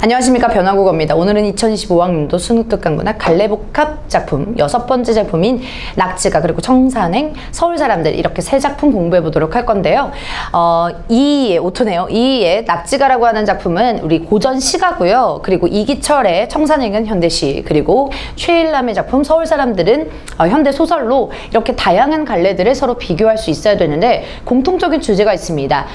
안녕하십니까, 변화국어입니다. 오늘은 2025학년도 수능특강문학 갈래복합 작품 6번째 작품인 낙지가 그리고 청산행, 서울사람들 이렇게 세 작품 공부해 보도록 할 건데요. 이의 오토네요. 이의 낙지가라고 하는 작품은 우리 고전 시가고요. 그리고 이기철의 청산행은 현대시, 그리고 최일남의 작품 서울사람들은 현대 소설로 이렇게 다양한 갈래들을 서로 비교할 수 있어야 되는데 공통적인 주제가 있습니다.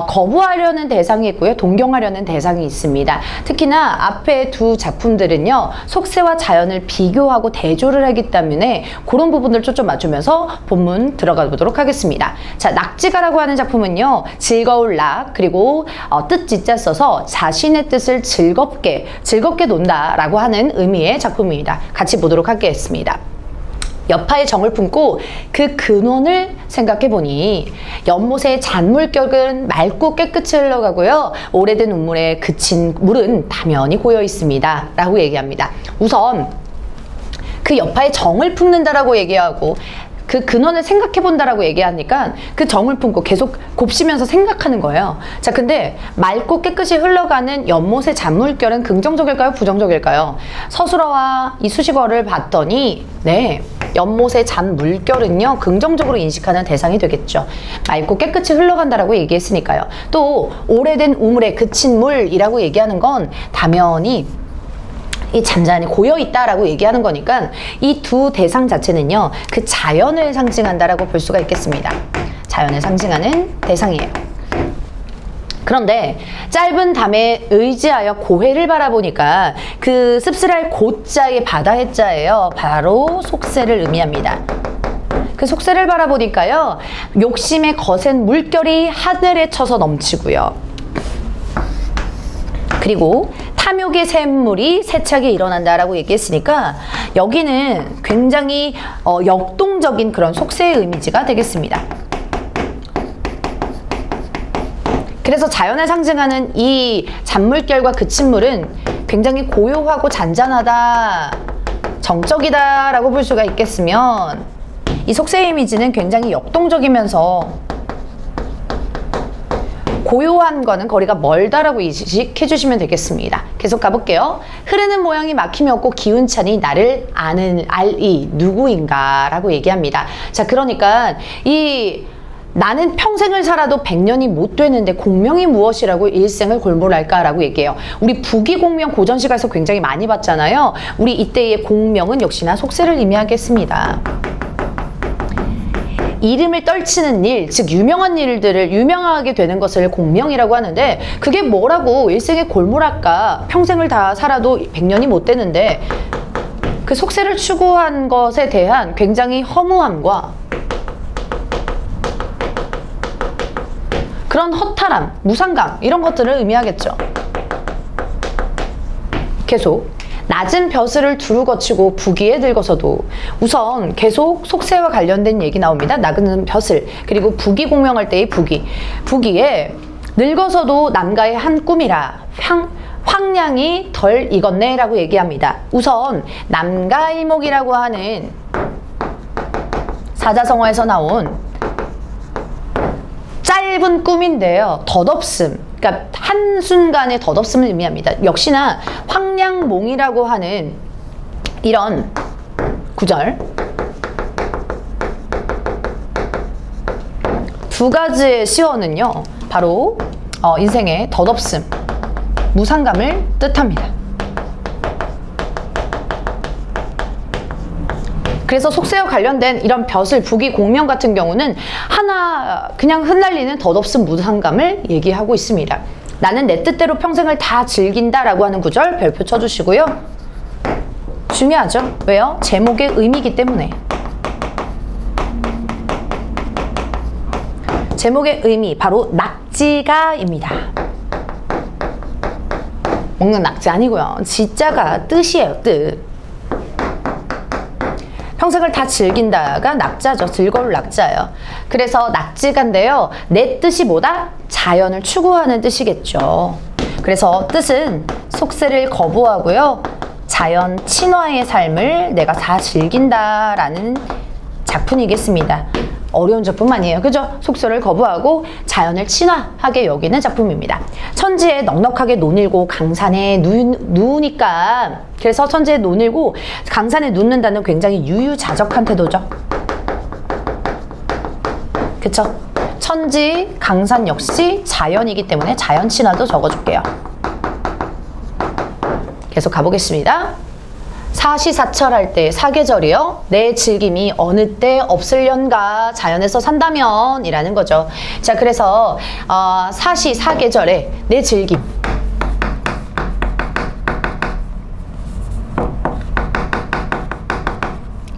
거부하려는 대상이 있고요. 동경하려는 대상이 있습니다. 특히나 앞에 두 작품들은요, 속세와 자연을 비교하고 대조를 하기 때문에 그런 부분을 초점 맞추면서 본문 들어가 보도록 하겠습니다. 자, 낙지가라고 하는 작품은요, 즐거울 낙, 그리고 뜻 지자 써서 자신의 뜻을 즐겁게 논다라고 하는 의미의 작품입니다. 같이 보도록 하겠습니다. 여파의 정을 품고 그 근원을 생각해보니 연못의 잔물결은 맑고 깨끗이 흘러가고요. 오래된 우물에 그친 물은 다면이 고여 있습니다. 라고 얘기합니다. 우선 그 여파의 정을 품는다라고 얘기하고 그 근원을 생각해본다라고 얘기하니까 그 정을 품고 계속 곱씹으면서 생각하는 거예요. 자, 근데 맑고 깨끗이 흘러가는 연못의 잔물결은 긍정적일까요? 부정적일까요? 서술어와 이 수식어를 봤더니 네, 연못의 잔물결은요, 긍정적으로 인식하는 대상이 되겠죠. 맑고 깨끗이 흘러간다라고 얘기했으니까요. 또 오래된 우물에 그친 물이라고 얘기하는 건 다면이 이 잔잔히 고여있다라고 얘기하는 거니까 이 두 대상 자체는요, 그 자연을 상징한다라고 볼 수가 있겠습니다. 자연을 상징하는 대상이에요. 그런데 짧은 담에 의지하여 고해를 바라보니까 그 씁쓸할 고자의 바다의 자예요. 바로 속세를 의미합니다. 그 속세를 바라보니까요, 욕심의 거센 물결이 하늘에 쳐서 넘치고요. 그리고 탐욕의 샘물이 세차게 일어난다라고 얘기했으니까 여기는 굉장히 역동적인 그런 속세의 이미지가 되겠습니다. 그래서 자연을 상징하는 이 잔물결과 그친 물은 굉장히 고요하고 잔잔하다, 정적이다 라고 볼 수가 있겠으면 이 속세의 이미지는 굉장히 역동적이면서 고요한과는 거리가 멀다라고 인식해 주시면 되겠습니다. 계속 가볼게요. 흐르는 모양이 막힘이 없고 기운차니 나를 알이 누구인가 라고 얘기합니다. 자, 그러니까 나는 평생을 살아도 100년이 못 되는데 공명이 무엇이라고 일생을 골몰할까 라고 얘기해요. 우리 부귀공명 고전시가에서 굉장히 많이 봤잖아요. 우리 이때의 공명은 역시나 속세를 의미하겠습니다. 이름을 떨치는 일, 즉 유명한 일들을 유명하게 되는 것을 공명이라고 하는데 그게 뭐라고 일생에 골몰할까? 평생을 다 살아도 100년이 못 되는데 그 속세를 추구한 것에 대한 굉장히 허무함과 그런 허탈함, 무상감 이런 것들을 의미하겠죠. 계속 낮은 벼슬을 두루 거치고 부귀에 늙어서도 우선 계속 속세와 관련된 얘기 나옵니다. 낮은 벼슬, 그리고 부귀 공명할 때의 부귀에 늙어서도 남가의 한 꿈이라 황량이 덜 익었네 라고 얘기합니다. 우선 남가일목이라고 하는 사자성어에서 나온 짧은 꿈인데요, 덧없음, 그러니까 한순간의 덧없음을 의미합니다. 역시나 황량몽이라고 하는 이런 구절, 두 가지의 시어는요, 바로 인생의 덧없음, 무상감을 뜻합니다. 그래서 속세와 관련된 이런 벼슬, 부귀, 공명 같은 경우는 하나 그냥 흩날리는 덧없음 무상감을 얘기하고 있습니다. 나는 내 뜻대로 평생을 다 즐긴다라고 하는 구절 별표 쳐주시고요. 중요하죠. 왜요? 제목의 의미이기 때문에. 제목의 의미, 바로 낙지가입니다. 먹는 낙지 아니고요. 지자가 뜻이에요, 뜻. 평생을 다 즐긴다가 낙자죠. 즐거울 낙자예요. 그래서 낙지가인데요, 내 뜻이 뭐다? 자연을 추구하는 뜻이겠죠. 그래서 뜻은 속세를 거부하고요, 자연 친화의 삶을 내가 다 즐긴다라는 작품이겠습니다. 어려운 작품 아니에요. 그죠? 속설을 거부하고 자연을 친화하게 여기는 작품입니다. 천지에 넉넉하게 논일고 강산에 누우니까, 그래서 천지에 논일고 강산에 눕는다는 굉장히 유유자적한 태도죠. 그쵸? 천지, 강산 역시 자연이기 때문에 자연 친화도 적어줄게요. 계속 가보겠습니다. 사시사철 할 때 사계절이요. 내 즐김이 어느 때 없을련가 자연에서 산다면 이라는 거죠. 자, 그래서 사시 사계절에 내 즐김,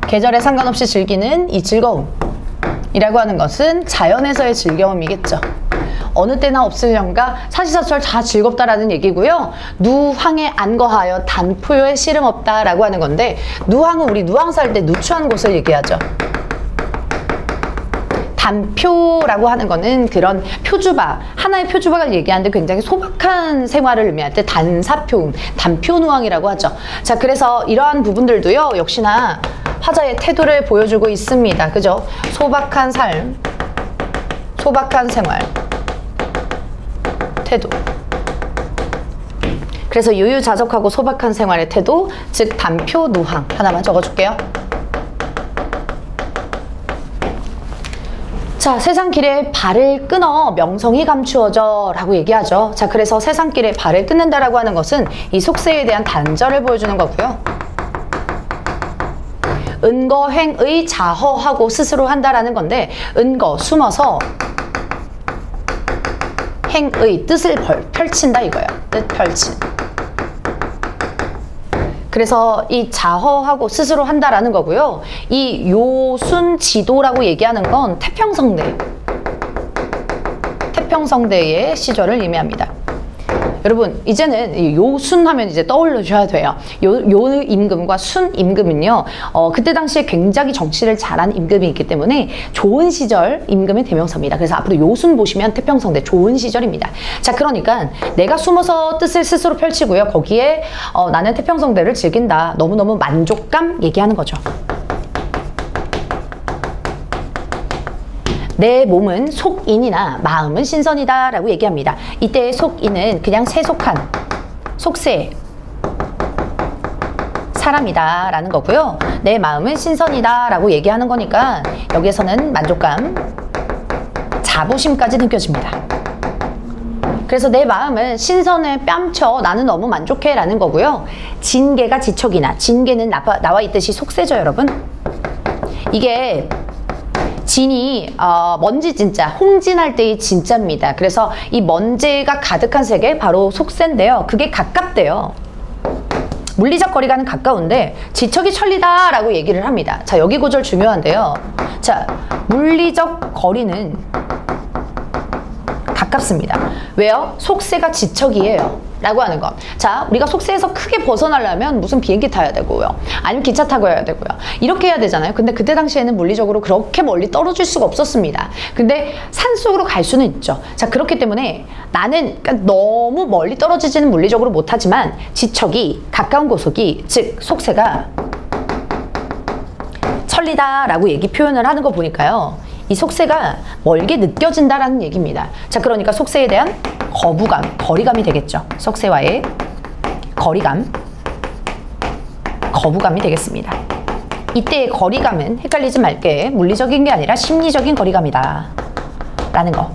계절에 상관없이 즐기는 이 즐거움 이라고 하는 것은 자연에서의 즐거움이겠죠. 어느 때나 없을련가 사시사철 다 즐겁다라는 얘기고요. 누황에 안거하여 단포효에 씨름 없다라고 하는 건데, 누황은 우리 누황사 할 때 누추한 곳을 얘기하죠. 단표라고 하는 거는 그런 표주바, 하나의 표주바를 얘기하는데 굉장히 소박한 생활을 의미할 때 단사표음, 단표누황이라고 하죠. 자, 그래서 이러한 부분들도요, 역시나 화자의 태도를 보여주고 있습니다. 그죠? 소박한 삶, 소박한 생활, 태도. 그래서 유유자적하고 소박한 생활의 태도, 즉 단표누황 하나만 적어줄게요. 자, 세상길에 발을 끊어 명성이 감추어져 라고 얘기하죠. 자, 그래서 세상길에 발을 끊는다라고 하는 것은 이 속세에 대한 단절을 보여주는 거고요. 은거행의 자허하고 스스로 한다라는 건데, 은거, 숨어서, 행의, 뜻을 펼친다 이거예요. 뜻 펼친. 그래서 이 자허하고 스스로 한다라는 거고요. 이 요순지도라고 얘기하는 건 태평성대, 태평성대의 시절을 의미합니다. 여러분, 이제는 요순하면 이제 떠올려줘야 돼요. 요 임금과 순 임금은요, 그때 당시에 굉장히 정치를 잘한 임금이 있기 때문에 좋은 시절 임금의 대명사입니다. 그래서 앞으로 요순 보시면 태평성대 좋은 시절입니다. 자, 그러니까 내가 숨어서 뜻을 스스로 펼치고요. 거기에 나는 태평성대를 즐긴다. 너무너무 만족감 얘기하는 거죠. 내 몸은 속인이나 마음은 신선이다 라고 얘기합니다. 이때의 속인은 그냥 세속한, 속세, 사람이다 라는 거고요. 내 마음은 신선이다 라고 얘기하는 거니까 여기에서는 만족감, 자부심까지 느껴집니다. 그래서 내 마음은 신선해, 뺨쳐, 나는 너무 만족해 라는 거고요. 진계가 지척이나, 진계는 나와 있듯이 속세죠 여러분. 이게 진이 먼지 진자, 홍진할 때의 진자입니다. 그래서 이 먼지가 가득한 세계 바로 속세인데요. 그게 가깝대요. 물리적 거리가는 가까운데 지척이 천리다 라고 얘기를 합니다. 자, 여기 구절 중요한데요. 자, 물리적 거리는 가깝습니다. 왜요? 속세가 지척이에요 라고 하는 것. 자, 우리가 속세에서 크게 벗어나려면 무슨 비행기 타야 되고요, 아니면 기차 타고 가야 되고요, 이렇게 해야 되잖아요. 근데 그때 당시에는 물리적으로 그렇게 멀리 떨어질 수가 없었습니다. 근데 산속으로 갈 수는 있죠. 자, 그렇기 때문에 나는 그러니까 너무 멀리 떨어지지는 물리적으로 못하지만 지척이 가까운 곳속이, 즉 속세가 천리다 라고 표현을 하는 거 보니까요, 이 속세가 멀게 느껴진다라는 얘기입니다. 자, 그러니까 속세에 대한 거부감, 거리감이 되겠죠. 속세와의 거리감, 거부감이 되겠습니다. 이때의 거리감은 헷갈리지 말게 물리적인 게 아니라 심리적인 거리감이다 라는 거.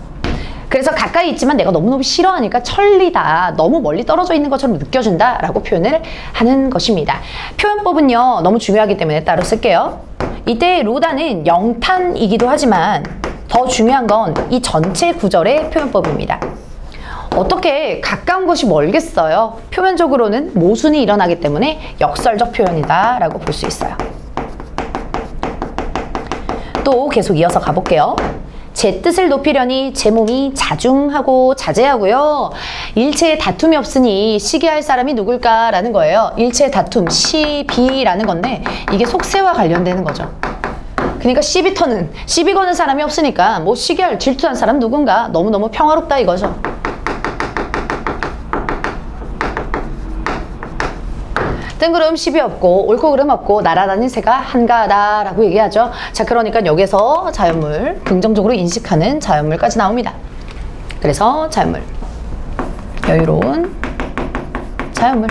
그래서 가까이 있지만 내가 너무너무 싫어하니까 천리다, 너무 멀리 떨어져 있는 것처럼 느껴진다 라고 표현을 하는 것입니다. 표현법은요 너무 중요하기 때문에 따로 쓸게요. 이때 로다는 영탄이기도 하지만 더 중요한 건 이 전체 구절의 표현법입니다. 어떻게 가까운 것이 멀겠어요? 표면적으로는 모순이 일어나기 때문에 역설적 표현이다 라고 볼 수 있어요. 또 계속 이어서 가볼게요. 제 뜻을 높이려니 제 몸이 자중하고 자제하고요. 일체의 다툼이 없으니 시기할 사람이 누굴까라는 거예요. 일체의 다툼, 시비라는 건데 이게 속세와 관련되는 거죠. 그러니까 시비 거는 사람이 없으니까 뭐 시기할, 질투한 사람 누군가, 너무너무 평화롭다 이거죠. 뜬구름 10이 없고 옳고 그름 없고 날아다닌 새가 한가하다라고 얘기하죠. 자, 그러니까 여기서 자연물, 긍정적으로 인식하는 자연물까지 나옵니다. 그래서 자연물, 여유로운 자연물.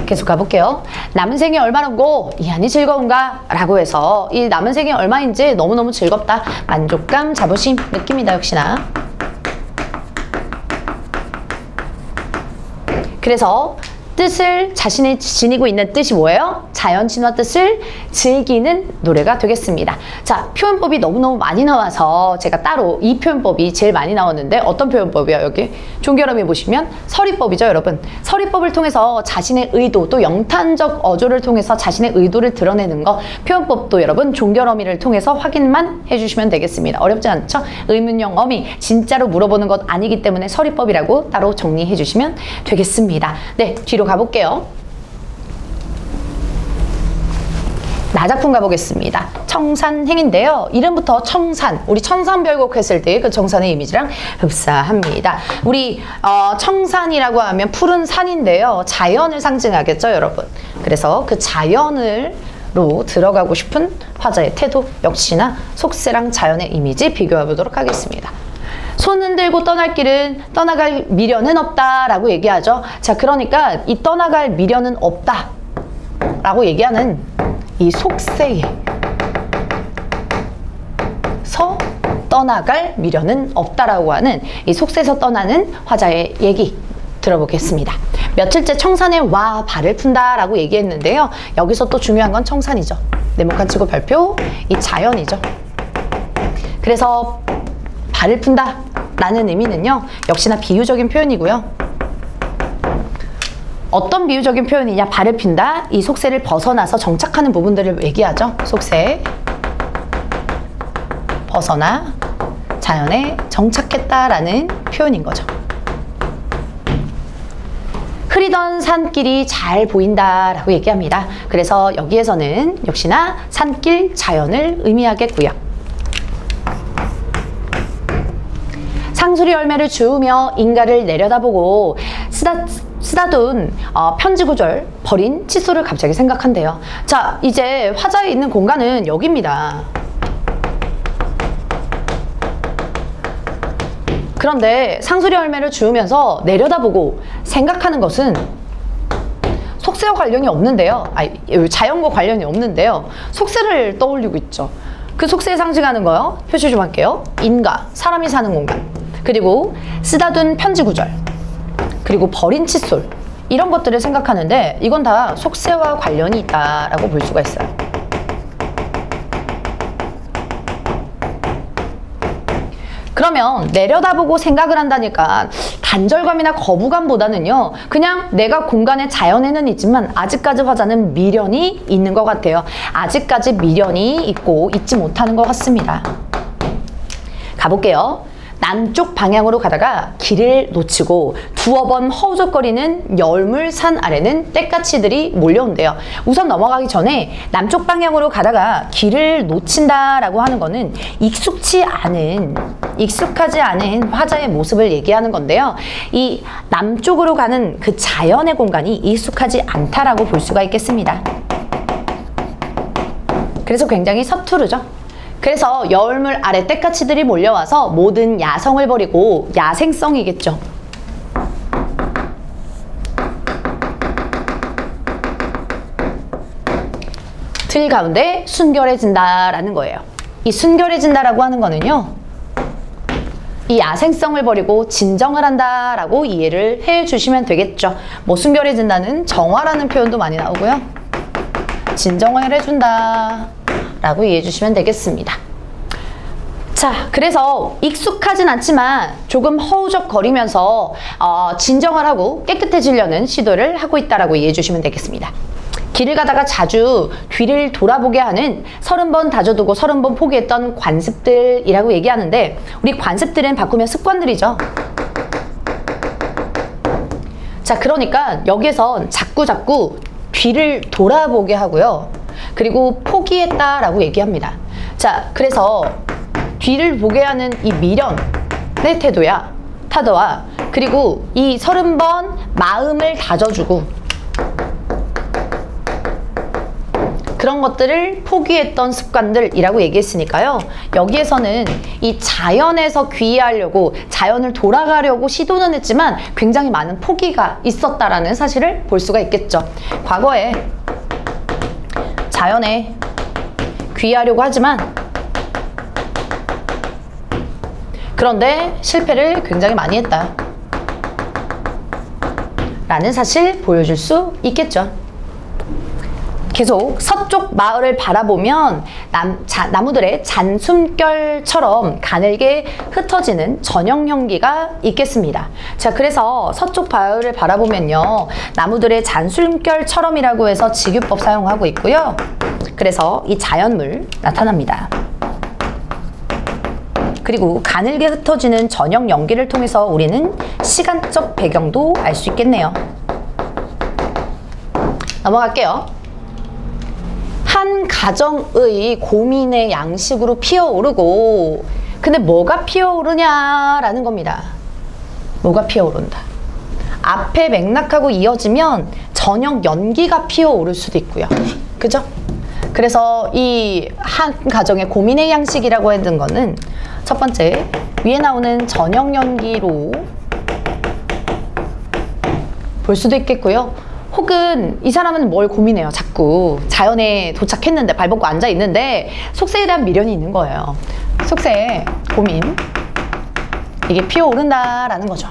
계속 가볼게요. 남은 생이 얼마라고 이 안이 즐거운가? 라고 해서 이 남은 생이 얼마인지 너무너무 즐겁다. 만족감, 자부심 느낍니다. 역시나. 그래서 뜻을 자신이 지니고 있는 뜻이 뭐예요? 자연 진화 뜻을 즐기는 노래가 되겠습니다. 자, 표현법이 너무너무 많이 나와서 제가 따로 이 표현법이 제일 많이 나왔는데 어떤 표현법이에요? 여기 종결음이 보시면 서리법이죠, 여러분. 서리법을 통해서 자신의 의도, 또 영탄적 어조를 통해서 자신의 의도를 드러내는 거, 표현법도 여러분 종결어미를 통해서 확인만 해주시면 되겠습니다. 어렵지 않죠? 의문형 어미, 진짜로 물어보는 것 아니기 때문에 서리법이라고 따로 정리해 주시면 되겠습니다. 네, 뒤로 가볼게요. 나작품 가보겠습니다. 청산행인데요. 이름부터 청산, 우리 청산별곡 했을 때 그 청산의 이미지랑 흡사합니다. 우리 청산이라고 하면 푸른 산인데요. 자연을 상징하겠죠, 여러분. 그래서 그 자연으로 들어가고 싶은 화자의 태도 역시나 속세랑 자연의 이미지 비교해 보도록 하겠습니다. 손 흔들고 떠날 길은 떠나갈 미련은 없다라고 얘기하죠. 자, 그러니까 이 떠나갈 미련은 없다라고 얘기하는 이 속세에서 떠나갈 미련은 없다라고 하는 이 속세에서 떠나는 화자의 얘기 들어보겠습니다. 며칠째 청산에 와 발을 푼다라고 얘기했는데요. 여기서 또 중요한 건 청산이죠. 네모칸 치고 별표, 이 자연이죠. 그래서 발을 푼다 라는 의미는요, 역시나 비유적인 표현이고요. 어떤 비유적인 표현이냐? 발을 핀다, 이 속세를 벗어나서 정착하는 부분들을 얘기하죠. 속세, 벗어나 자연에 정착했다라는 표현인 거죠. 흐리던 산길이 잘 보인다라고 얘기합니다. 그래서 여기에서는 역시나 산길, 자연을 의미하겠고요. 상수리 열매를 주우며 인가를 내려다보고 쓰다둔 편지 구절 버린 칫솔을 갑자기 생각한대요. 자, 이제 화자에 있는 공간은 여기입니다. 그런데 상수리 열매를 주우면서 내려다보고 생각하는 것은 속세와 관련이 없는데요. 자연과 관련이 없는데요. 속세를 떠올리고 있죠. 그 속세에 상징하는 거요. 표시 좀 할게요. 인가, 사람이 사는 공간. 그리고 쓰다둔 편지 구절, 그리고 버린 칫솔, 이런 것들을 생각하는데 이건 다 속세와 관련이 있다라고 볼 수가 있어요. 그러면 내려다보고 생각을 한다니까 단절감이나 거부감보다는요, 그냥 내가 공간에 자연에는 있지만 아직까지 화자는 미련이 있는 것 같아요. 아직까지 미련이 있고 잊지 못하는 것 같습니다. 가볼게요. 남쪽 방향으로 가다가 길을 놓치고 두어 번 허우적거리는 열물산 아래는 떼까치들이 몰려온대요. 우선 넘어가기 전에 남쪽 방향으로 가다가 길을 놓친다라고 하는 거는 익숙하지 않은 화자의 모습을 얘기하는 건데요. 이 남쪽으로 가는 그 자연의 공간이 익숙하지 않다라고 볼 수가 있겠습니다. 그래서 굉장히 서투르죠. 그래서 여울물 아래 떼까치들이 몰려와서 모든 야성을 버리고, 야생성이겠죠. 들 가운데 순결해진다라는 거예요. 이 순결해진다라고 하는 거는요, 이 야생성을 버리고 진정을 한다라고 이해를 해주시면 되겠죠. 뭐 순결해진다는 정화라는 표현도 많이 나오고요. 진정을 해준다 라고 이해해 주시면 되겠습니다. 자, 그래서 익숙하진 않지만 조금 허우적거리면서 진정을 하고 깨끗해지려는 시도를 하고 있다라고 이해해 주시면 되겠습니다. 길을 가다가 자주 뒤를 돌아보게 하는 30번 다져두고 30번 포기했던 관습들이라고 얘기하는데, 우리 관습들은 바꾸면 습관들이죠. 자, 그러니까 여기에선 자꾸 뒤를 돌아보게 하고요. 그리고 포기했다라고 얘기합니다. 자, 그래서 뒤를 보게 하는 이 미련의 태도와 그리고 이 30번 마음을 다져주고 그런 것들을 포기했던 습관들이라고 얘기했으니까요. 여기에서는 이 자연에서 귀의하려고, 자연을 돌아가려고 시도는 했지만 굉장히 많은 포기가 있었다라는 사실을 볼 수가 있겠죠. 과거에 자연에 귀의하려고 하지만 그런데 실패를 굉장히 많이 했다 라는 사실 보여줄 수 있겠죠. 계속 서쪽 마을을 바라보면 나무들의 잔숨결처럼 가늘게 흩어지는 저녁 연기가 있겠습니다. 자, 그래서 서쪽 마을을 바라보면요, 나무들의 잔숨결처럼이라고 해서 직유법 사용하고 있고요. 그래서 이 자연물 나타납니다. 그리고 가늘게 흩어지는 저녁 연기를 통해서 우리는 시간적 배경도 알 수 있겠네요. 넘어갈게요. 한 가정의 고민의 양식으로 피어오르고, 근데 뭐가 피어오르냐라는 겁니다. 뭐가 피어오른다. 앞에 맥락하고 이어지면 저녁 연기가 피어오를 수도 있고요. 그죠? 그래서 이 한 가정의 고민의 양식이라고 했던 거는 첫 번째, 위에 나오는 저녁 연기로 볼 수도 있겠고요. 혹은 이 사람은 뭘 고민해요. 자꾸 자연에 도착했는데, 발 벗고 앉아 있는데 속세에 대한 미련이 있는 거예요. 속세에 고민, 이게 피어오른다라는 거죠.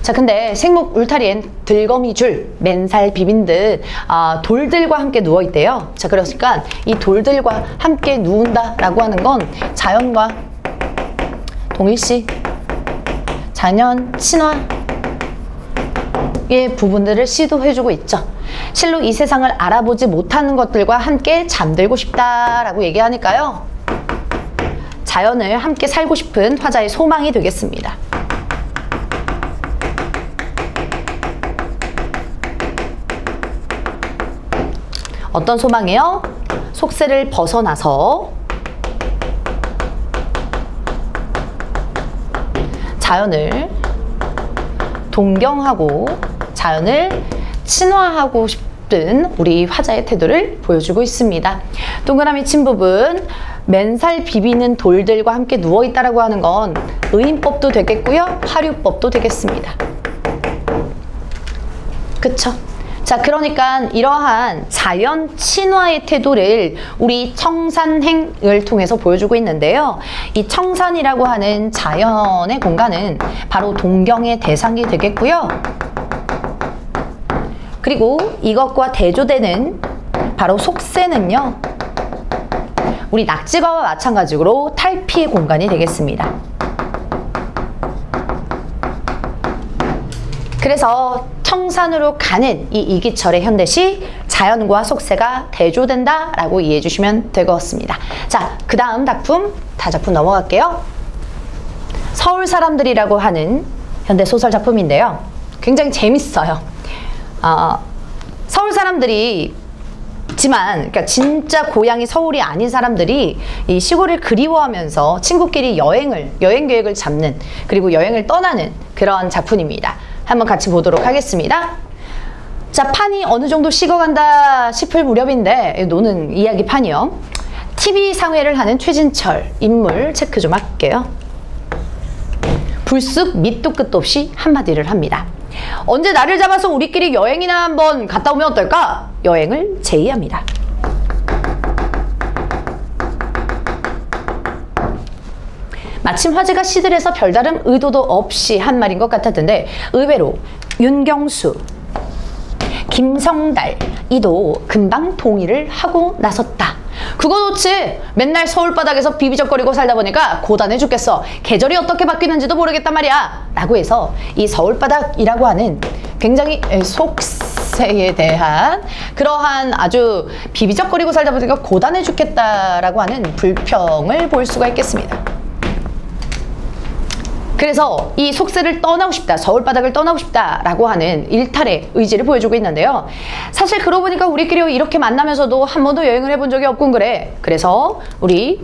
자, 근데 생목 울타리엔 들거미줄, 맨살 비빈 듯 돌들과 함께 누워있대요. 자, 그러니까 이 돌들과 함께 누운다라고 하는 건 자연과 동일시, 자연 친화 의 부분들을 시도해주고 있죠. 실로 이 세상을 알아보지 못하는 것들과 함께 잠들고 싶다라고 얘기하니까요, 자연을 함께 살고 싶은 화자의 소망이 되겠습니다. 어떤 소망이요? 속세를 벗어나서 자연을 동경하고 자연을 친화하고 싶은 우리 화자의 태도를 보여주고 있습니다. 동그라미 친 부분, 맨살 비비는 돌들과 함께 누워있다라고 하는 건 의인법도 되겠고요, 화류법도 되겠습니다. 그쵸? 자, 그러니까 이러한 자연 친화의 태도를 우리 청산행을 통해서 보여주고 있는데요. 이 청산이라고 하는 자연의 공간은 바로 동경의 대상이 되겠고요. 그리고 이것과 대조되는 바로 속세는요, 우리 낙지과와 마찬가지로 탈피의 공간이 되겠습니다. 그래서 청산으로 가는 이 이기철의 현대시, 자연과 속세가 대조된다라고 이해해 주시면 될 것 같습니다. 자, 그 다음 작품, 다작품 넘어갈게요. 서울 사람들이라고 하는 현대 소설 작품인데요. 굉장히 재밌어요. 서울 사람들이 그러니까 진짜 고향이 서울이 아닌 사람들이 이 시골을 그리워하면서 친구끼리 여행 계획을 잡는, 그리고 여행을 떠나는 그런 작품입니다. 한번 같이 보도록 하겠습니다. 자, 판이 어느 정도 식어간다 싶을 무렵인데, 노는 이야기 판이요. TV 상회를 하는 최진철 인물 체크 좀 할게요. 불쑥 밑도 끝도 없이 한마디를 합니다. 언제 날을 잡아서 우리끼리 여행이나 한번 갔다 오면 어떨까? 여행을 제의합니다. 마침 화제가 시들해서 별다른 의도도 없이 한 말인 것 같았던데, 의외로 윤경수, 김성달 이도 금방 동의를 하고 나섰다. 그거 좋지. 맨날 서울바닥에서 비비적거리고 살다 보니까 고단해 죽겠어. 계절이 어떻게 바뀌는지도 모르겠단 말이야. 라고 해서 이 서울바닥이라고 하는 굉장히 속세에 대한 그러한 아주 비비적거리고 살다 보니까 고단해 죽겠다라고 하는 불평을 볼 수가 있겠습니다. 그래서 이 속세를 떠나고 싶다, 서울바닥을 떠나고 싶다라고 하는 일탈의 의지를 보여주고 있는데요. 사실 그러고 보니까 우리끼리 이렇게 만나면서도 한 번도 여행을 해본 적이 없군 그래. 그래서 우리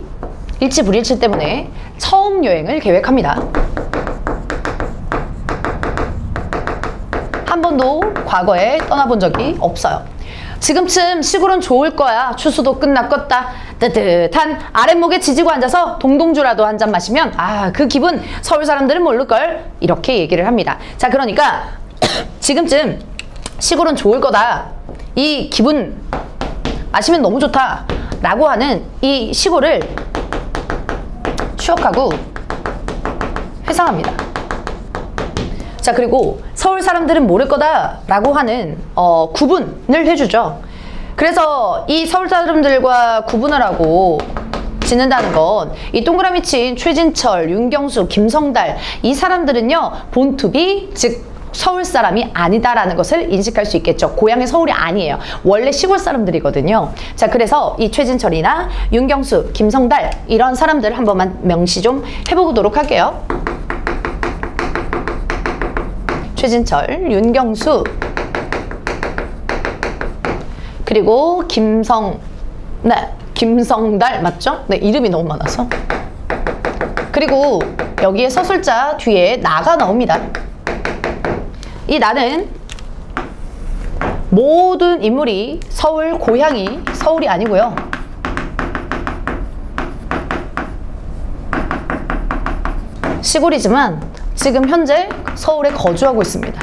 일치불일치 때문에 처음 여행을 계획합니다. 한 번도 과거에 떠나본 적이 없어요. 지금쯤 시골은 좋을 거야. 추수도 끝났겠다. 뜨뜻한 아랫목에 지지고 앉아서 동동주라도 한 잔 마시면 그 기분 서울 사람들은 모를걸. 이렇게 얘기를 합니다. 자, 그러니까 지금쯤 시골은 좋을 거다. 이 기분 마시면 너무 좋다. 라고 하는 이 시골을 추억하고 회상합니다. 자, 그리고 서울 사람들은 모를 거다 라고 하는 구분을 해주죠. 그래서 이 서울 사람들과 구분을 하고 짓는다는 건 이 동그라미 친 최진철, 윤경수, 김성달 이 사람들은요 본투비 즉 서울 사람이 아니다라는 것을 인식할 수 있겠죠. 고향이 서울이 아니에요. 원래 시골 사람들이거든요. 자, 그래서 이 최진철이나 윤경수, 김성달 이런 사람들 한 번만 명시 좀 해보도록 할게요. 최진철, 윤경수, 그리고 김성달 맞죠? 네, 이름이 너무 많아서. 그리고 여기에 서술자 뒤에 나가 나옵니다. 이 나는 모든 인물이 서울 고향이 서울이 아니고요. 시골이지만 지금 현재 서울에 거주하고 있습니다.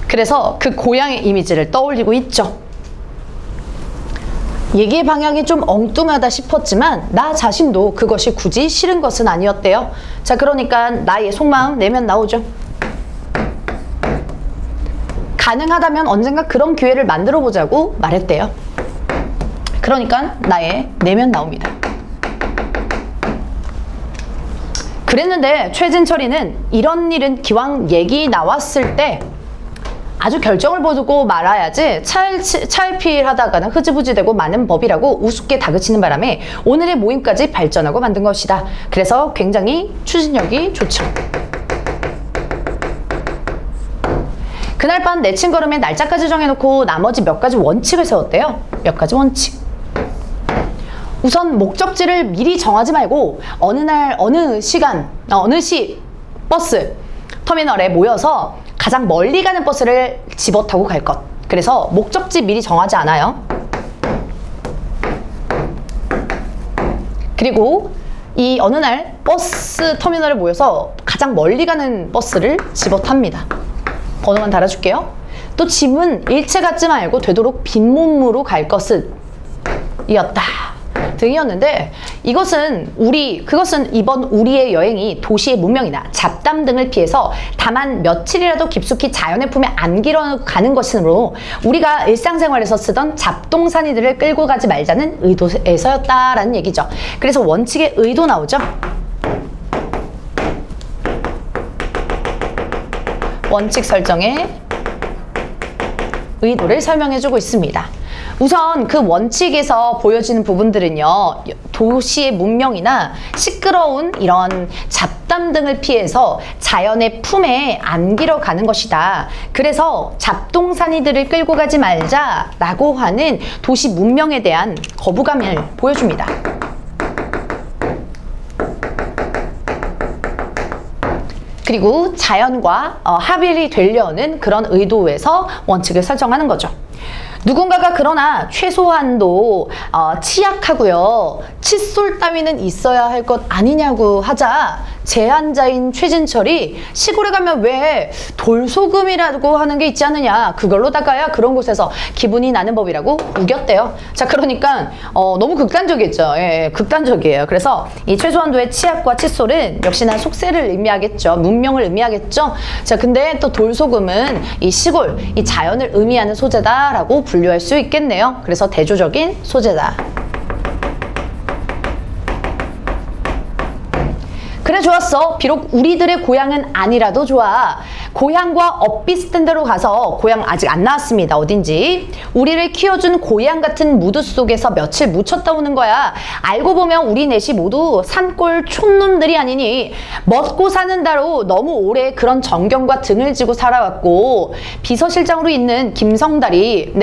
그래서 그 고향의 이미지를 떠올리고 있죠. 얘기의 방향이 좀 엉뚱하다 싶었지만 나 자신도 그것이 굳이 싫은 것은 아니었대요. 자, 그러니까 나의 속마음 내면 나오죠. 가능하다면 언젠가 그런 기회를 만들어 보자고 말했대요. 그러니까 나의 내면 나옵니다. 그랬는데 최진철이는 이런 일은 기왕 얘기 나왔을 때 아주 결정을 보고 말아야지 차일피일하다가는 흐지부지 되고 많은 법이라고 우습게 다그치는 바람에 오늘의 모임까지 발전하고 만든 것이다. 그래서 굉장히 추진력이 좋죠. 그날 밤 내친 걸음에 날짜까지 정해놓고 나머지 몇 가지 원칙을 세웠대요. 몇 가지 원칙. 우선 목적지를 미리 정하지 말고 어느 날 어느 시간 어느 시 버스 터미널에 모여서 가장 멀리 가는 버스를 집어 타고 갈 것. 그래서 목적지 미리 정하지 않아요. 그리고 이 어느 날 버스 터미널에 모여서 가장 멀리 가는 버스를 집어 탑니다. 번호만 달아줄게요. 또 짐은 일체 갖지 말고 되도록 빈몸으로 갈 것은 이었다 등이었는데 그것은 이번 우리의 여행이 도시의 문명이나 잡담 등을 피해서 다만 며칠이라도 깊숙이 자연의 품에 안기러 가는 것이므로 우리가 일상생활에서 쓰던 잡동사니들을 끌고 가지 말자는 의도에서였다라는 얘기죠. 그래서 원칙의 의도 나오죠. 원칙 설정의 의도를 설명해주고 있습니다. 우선 그 원칙에서 보여지는 부분들은요, 도시의 문명이나 시끄러운 이런 잡담 등을 피해서 자연의 품에 안기러 가는 것이다. 그래서 잡동사니들을 끌고 가지 말자라고 하는 도시 문명에 대한 거부감을 보여줍니다. 그리고 자연과 합일이 되려는 그런 의도에서 원칙을 설정하는 거죠. 누군가가 그러나 최소한도 치약하고요, 칫솔 따위는 있어야 할 것 아니냐고 하자 제한자인 최진철이 시골에 가면 왜 돌소금이라고 하는 게 있지 않느냐, 그걸로 닦아야 그런 곳에서 기분이 나는 법이라고 우겼대요. 자, 그러니까 너무 극단적이죠. 예, 극단적이에요. 그래서 이 최소한도의 치약과 칫솔은 역시나 속세를 의미하겠죠. 문명을 의미하겠죠. 자, 근데 또 돌소금은 이 시골, 이 자연을 의미하는 소재다라고 분류할 수 있겠네요. 그래서 대조적인 소재다. 그래, 좋았어. 비록 우리들의 고향은 아니라도 좋아. 고향과 엇비슷한 데로 가서, 고향 아직 안 나왔습니다. 어딘지. 우리를 키워준 고향 같은 무드 속에서 며칠 묻혔다 오는 거야. 알고 보면 우리 넷이 모두 산골 촌놈들이 아니니 먹고 사는 다로 너무 오래 그런 정경과 등을 지고 살아왔고, 비서실장으로 있는 김성달이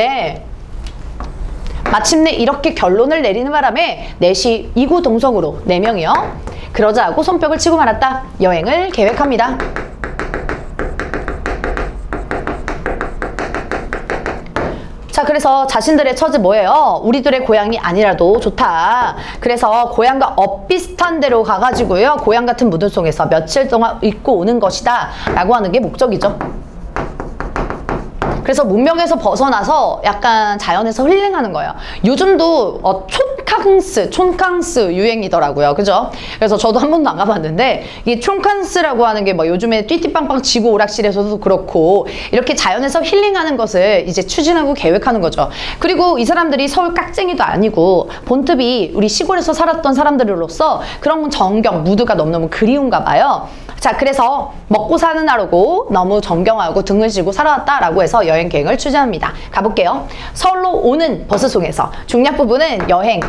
마침내 이렇게 결론을 내리는 바람에 넷이 이구동성으로 4명이요. 그러자 하고 손뼉을 치고 말았다. 여행을 계획합니다. 그래서 자신들의 처지 뭐예요? 우리들의 고향이 아니라도 좋다. 그래서 고향과 엇비슷한 데로 가가지고요. 고향 같은 무드송에서 며칠 동안 있고 오는 것이다 라고 하는 게 목적이죠. 그래서 문명에서 벗어나서 약간 자연에서 힐링하는 거예요. 요즘도 촌캉스 유행이더라고요. 그죠? 그래서 저도 한 번도 안 가봤는데 이 촌캉스라고 하는 게 뭐 요즘에 띠띠빵빵 지구 오락실에서도 그렇고 이렇게 자연에서 힐링하는 것을 이제 추진하고 계획하는 거죠. 그리고 이 사람들이 서울 깍쟁이도 아니고 본특이 우리 시골에서 살았던 사람들로서 그런 정경, 무드가 너무너무 그리운가 봐요. 자, 그래서 먹고 사는 나라고 너무 정경하고 등을 지고 살아왔다라고 해서 여행 계획을 추진합니다. 가볼게요. 서울로 오는 버스송에서 중략 부분은 여행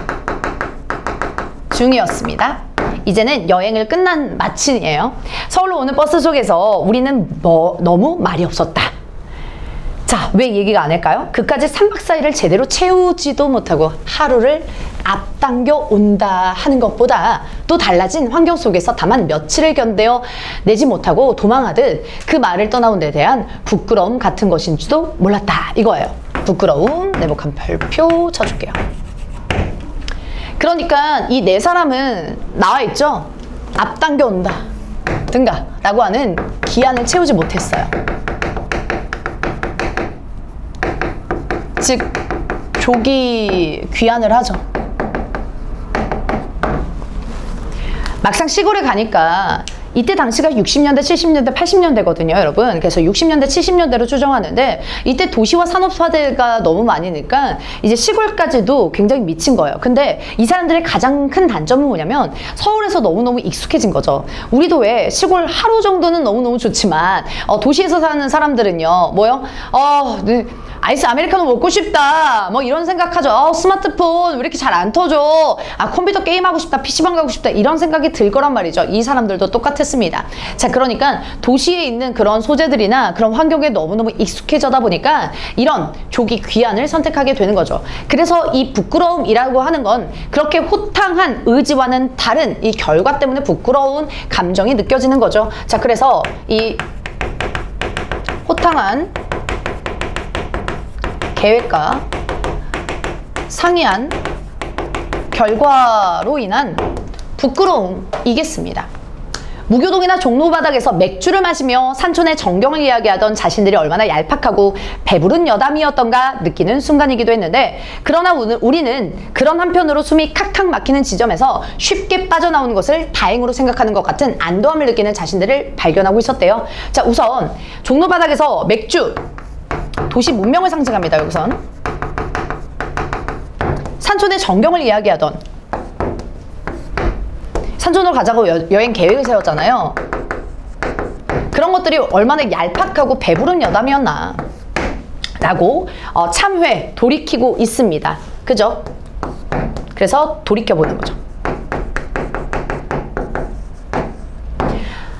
중이었습니다. 이제는 여행을 끝난 마침이에요. 서울로 오는 버스 속에서 우리는 너무 말이 없었다. 자, 왜 얘기가 안 할까요? 그까지 3박 4일을 제대로 채우지도 못하고 하루를 앞당겨 온다 하는 것보다 또 달라진 환경 속에서 다만 며칠을 견뎌 내지 못하고 도망하듯 그 말을 떠나온 데 대한 부끄러움 같은 것인지도 몰랐다 이거예요. 부끄러움, 네모칸 별표 쳐줄게요. 그러니까 이 네 사람은 나와 있죠. 앞당겨 온다 든가 라고 하는 기한을 채우지 못했어요. 즉 조기 귀환을 하죠. 막상 시골에 가니까 이때 당시가 60년대, 70년대, 80년대거든요, 여러분. 그래서 60년대, 70년대로 추정하는데 이때 도시화 산업화가 너무 많이 니까 이제 시골까지도 굉장히 미친 거예요. 근데 이 사람들의 가장 큰 단점은 뭐냐면 서울에서 너무너무 익숙해진 거죠. 우리도 왜 시골 하루 정도는 너무너무 좋지만 도시에서 사는 사람들은요, 뭐요? 아이스 아메리카노 먹고 싶다 뭐 이런 생각하죠. 스마트폰 왜 이렇게 잘 안 터져, 컴퓨터 게임하고 싶다, PC방 가고 싶다 이런 생각이 들 거란 말이죠. 이 사람들도 똑같았습니다. 자, 그러니까 도시에 있는 그런 소재들이나 그런 환경에 너무너무 익숙해져다 보니까 이런 조기 귀환을 선택하게 되는 거죠. 그래서 이 부끄러움이라고 하는 건 그렇게 호탕한 의지와는 다른 이 결과 때문에 부끄러운 감정이 느껴지는 거죠. 자, 그래서 이 호탕한 계획과 상이한 결과로 인한 부끄러움이겠습니다. 무교동이나 종로바닥에서 맥주를 마시며 산촌의 정경을 이야기하던 자신들이 얼마나 얄팍하고 배부른 여담이었던가 느끼는 순간이기도 했는데, 그러나 우리는 그런 한편으로 숨이 칵칵 막히는 지점에서 쉽게 빠져나오는 것을 다행으로 생각하는 것 같은 안도함을 느끼는 자신들을 발견하고 있었대요. 자, 우선 종로바닥에서 맥주, 도시 문명을 상징합니다. 여기선 산촌의 정경을 이야기하던, 산촌으로 가자고 여행 계획을 세웠잖아요. 그런 것들이 얼마나 얄팍하고 배부른 여담이었나 라고 참회, 돌이키고 있습니다. 그죠? 그래서 돌이켜보는 거죠.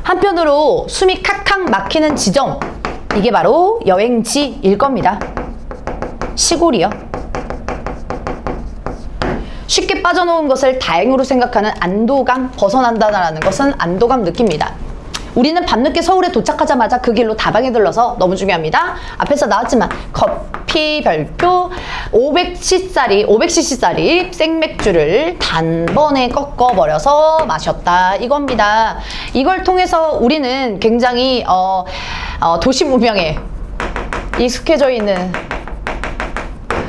한편으로 숨이 칵칵 막히는 지점, 이게 바로 여행지일 겁니다. 시골이요. 쉽게 빠져놓은 것을 다행으로 생각하는 안도감, 벗어난다는 것은 안도감 느낍니다. 우리는 밤늦게 서울에 도착하자마자 그 길로 다방에 들러서, 너무 중요합니다. 앞에서 나왔지만 커피 별표 500cc짜리 생맥주를 단번에 꺾어버려서 마셨다 이겁니다. 이걸 통해서 우리는 굉장히 도시 문명에 익숙해져 있는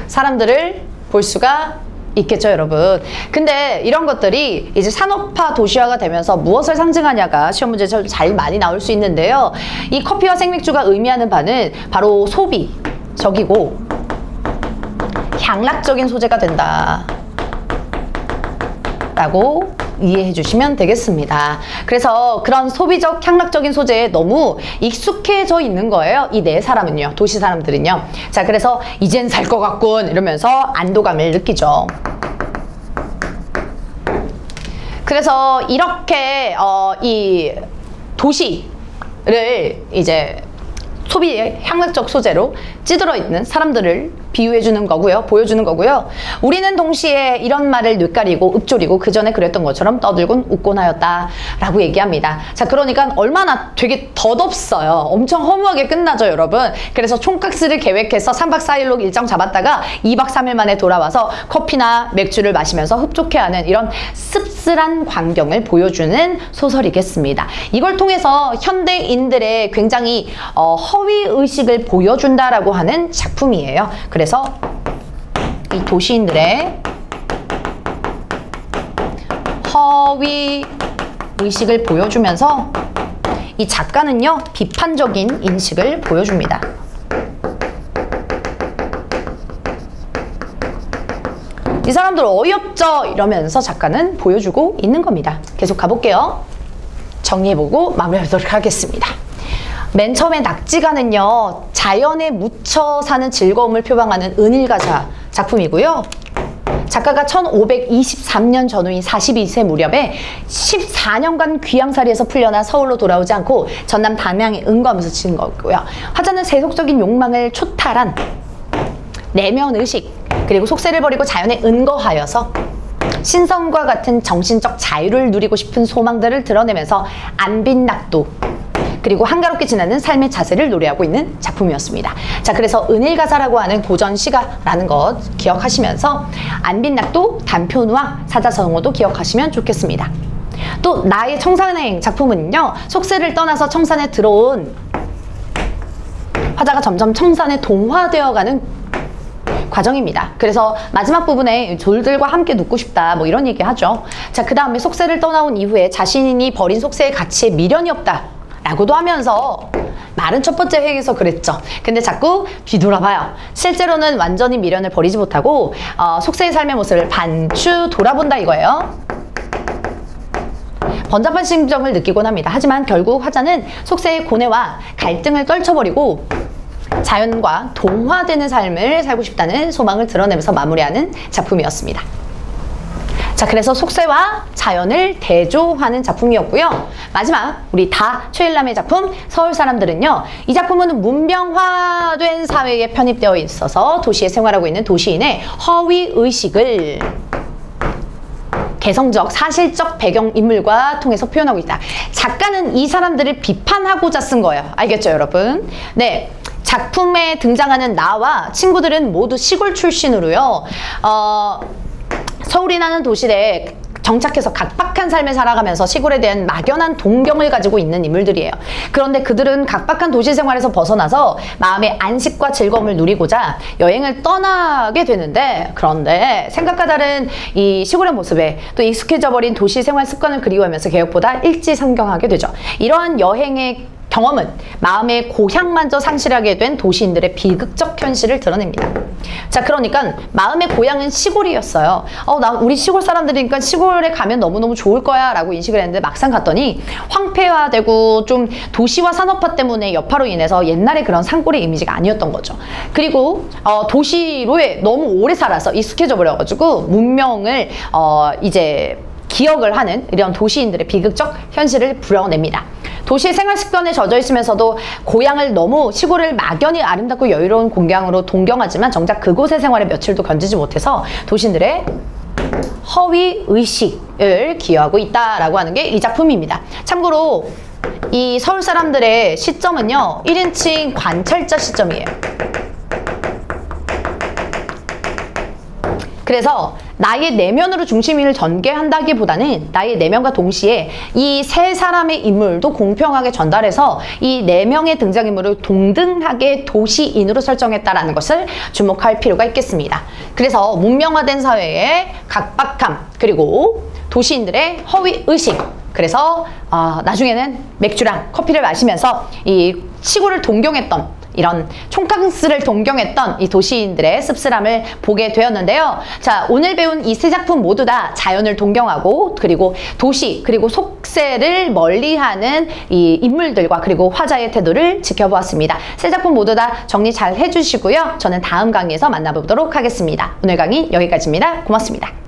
사람들을 볼 수가 있겠죠, 여러분. 근데 이런 것들이 이제 산업화, 도시화가 되면서 무엇을 상징하냐가 시험 문제에서 잘 많이 나올 수 있는데요. 이 커피와 생맥주가 의미하는 바는 바로 소비적이고 향락적인 소재가 된다 라고 이해해 주시면 되겠습니다. 그래서 그런 소비적, 향락적인 소재에 너무 익숙해져 있는 거예요. 이 네 사람은요, 도시 사람들은요. 자, 그래서 이젠 살 것 같군 이러면서 안도감을 느끼죠. 그래서 이렇게 이 도시를 이제 소비의 향락적 소재로 찌들어 있는 사람들을 비유해주는 거고요. 보여주는 거고요. 우리는 동시에 이런 말을 뇌까리고 읊조리고 그 전에 그랬던 것처럼 떠들곤 웃곤 하였다 라고 얘기합니다. 자, 그러니까 얼마나 되게 덧없어요. 엄청 허무하게 끝나죠, 여러분. 그래서 총각스를 계획해서 3박 4일로 일정 잡았다가 2박 3일 만에 돌아와서 커피나 맥주를 마시면서 흡족해하는 이런 씁쓸한 광경을 보여주는 소설이겠습니다. 이걸 통해서 현대인들의 굉장히 허위의식을 보여준다라고 하는 작품이에요. 그래서 이 도시인들의 허위의식을 보여주면서 이 작가는요, 비판적인 인식을 보여줍니다. 이 사람들 어이없죠? 이러면서 작가는 보여주고 있는 겁니다. 계속 가볼게요. 정리해보고 마무리하도록 하겠습니다. 맨 처음에 낙지가는요, 자연에 묻혀 사는 즐거움을 표방하는 은일가사 작품이고요. 작가가 1523년 전후인 42세 무렵에 14년간 귀양살이에서 풀려나 서울로 돌아오지 않고 전남 담양에 응거하면서 지은 거고요. 화자는 세속적인 욕망을 초탈한 내면의식, 그리고 속세를 버리고 자연에 은거하여서 신성과 같은 정신적 자유를 누리고 싶은 소망들을 드러내면서 안빈낙도, 그리고 한가롭게 지나는 삶의 자세를 노래하고 있는 작품이었습니다. 자, 그래서 은일가사라고 하는 고전 시가라는 것 기억하시면서 안빈낙도, 단표누왕, 사자성어도 기억하시면 좋겠습니다. 또 나의 청산행 작품은요, 속세를 떠나서 청산에 들어온 화자가 점점 청산에 동화되어가는 과정입니다. 그래서 마지막 부분에 졸들과 함께 눕고 싶다, 뭐 이런 얘기 하죠. 자, 그 다음에 속세를 떠나온 이후에 자신이 버린 속세의 가치에 미련이 없다 라고도 하면서 말은 첫 번째 회에서 그랬죠. 근데 자꾸 뒤돌아봐요. 실제로는 완전히 미련을 버리지 못하고 속세의 삶의 모습을 반추 돌아본다 이거예요. 번잡한 심정을 느끼곤 합니다. 하지만 결국 화자는 속세의 고뇌와 갈등을 떨쳐버리고 자연과 동화되는 삶을 살고 싶다는 소망을 드러내면서 마무리하는 작품이었습니다. 자, 그래서 속세와 자연을 대조하는 작품이었고요. 마지막 우리 최일남의 작품 서울 사람들은요, 이 작품은 문명화된 사회에 편입되어 있어서 도시에 생활하고 있는 도시인의 허위의식을 개성적, 사실적 배경인물과 통해서 표현하고 있다. 작가는 이 사람들을 비판하고자 쓴 거예요. 알겠죠, 여러분? 네. 작품에 등장하는 나와 친구들은 모두 시골 출신으로요. 서울이라는 도시에 정착해서 각박한 삶을 살아가면서 시골에 대한 막연한 동경을 가지고 있는 인물들이에요. 그런데 그들은 각박한 도시 생활에서 벗어나서 마음의 안식과 즐거움을 누리고자 여행을 떠나게 되는데, 그런데 생각과 다른 이 시골의 모습에 또 익숙해져 버린 도시 생활 습관을 그리워하면서 개혁보다 일지상경하게 되죠. 이러한 여행의 경험은 마음의 고향마저 상실하게 된 도시인들의 비극적 현실을 드러냅니다. 자, 그러니까 마음의 고향은 시골이었어요. 우리 시골 사람들이니까 시골에 가면 너무너무 좋을 거야 라고 인식을 했는데, 막상 갔더니 황폐화되고 좀 도시화 산업화 때문에 여파로 인해서 옛날에 그런 산골의 이미지가 아니었던 거죠. 그리고 도시로에 너무 오래 살아서 익숙해져 버려가지고 문명을 이제 기억을 하는 이런 도시인들의 비극적 현실을 부려냅니다. 도시의 생활 습관에 젖어 있으면서도 고향을 너무, 시골을 막연히 아름답고 여유로운 공간으로 동경하지만 정작 그곳의 생활에 며칠도 견디지 못해서 도시인들의 허위의식을 기여하고 있다라고 하는 게 이 작품입니다. 참고로 이 서울 사람들의 시점은요, 1인칭 관찰자 시점이에요. 그래서 나의 내면으로 중심을 전개한다기보다는 나의 내면과 동시에 이 세 사람의 인물도 공평하게 전달해서 이 네 명의 등장인물을 동등하게 도시인으로 설정했다라는 것을 주목할 필요가 있겠습니다. 그래서 문명화된 사회의 각박함, 그리고 도시인들의 허위의식, 그래서 나중에는 맥주랑 커피를 마시면서 이 시골을 동경했던, 이런 총캉스를 동경했던 이 도시인들의 씁쓸함을 보게 되었는데요. 자, 오늘 배운 이 세 작품 모두 다 자연을 동경하고, 그리고 도시, 그리고 속세를 멀리하는 이 인물들과 그리고 화자의 태도를 지켜보았습니다. 세 작품 모두 다 정리 잘 해주시고요. 저는 다음 강의에서 만나보도록 하겠습니다. 오늘 강의 여기까지입니다. 고맙습니다.